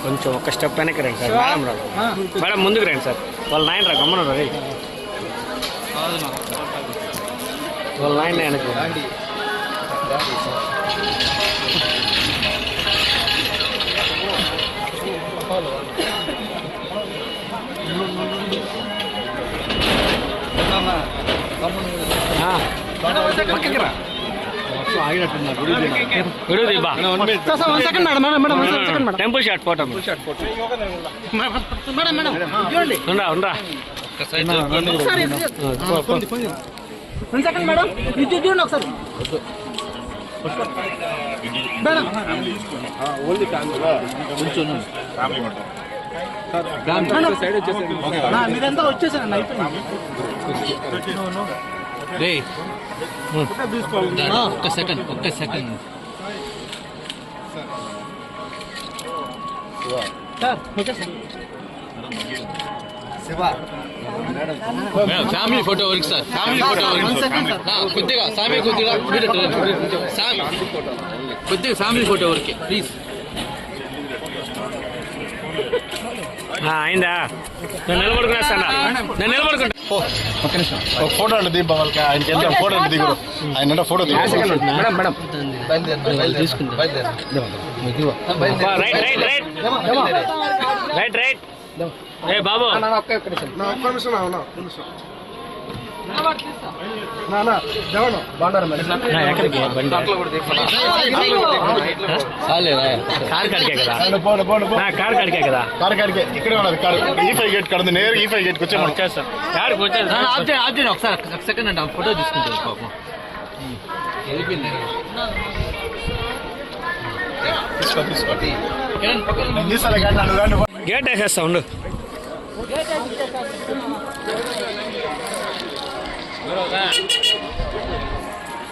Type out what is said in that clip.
కొంచెం ఒక స్టెప్ వెనక్కి రండి సార్. మేడం రా, మేడం ముందుకు రండి సార్. వాళ్ళ నాయన రా, గమ్మన రా. వాళ్ళ నాయన వెనక్కి పక్కకి రా. టెంపుల్ షాట్ ఫోటో మీరంతా వచ్చేసారండి, అయిపోయింది. ఒక్క సెకండ్ ఫ్యామిలీ ఫోటో వరకు సార్. ఫ్యామిలీ ఫోటో కొద్దిగా ఫ్యామిలీ ఫోటో వరకే ప్లీజ్. అయిందా? నేను నిలబడుకునేస్తాను. నేను నిలబడుకుంటా. ఒక ఫోటో అంటే దీప వాళ్ళకి ఆయనకి ఎంత ఫోటో అంటే దిగుడు. ఆయన ఫోటో మేడం రైట్ రైట్. ఏ బాబు కార్ కాడికే కదా. కార్ కాడికే కదా. కార్ కాడికే ఇక్కడే ఉన్నది. E5 గేట్ కడుతుంది. నేరు E5 గేట్కి వచ్చేస్తాం. ఒకసారి సెకండ్ అంటే ఫోటో తీసుకుంటారు పాపం. గేట్ వేసేస్తా ఉండు.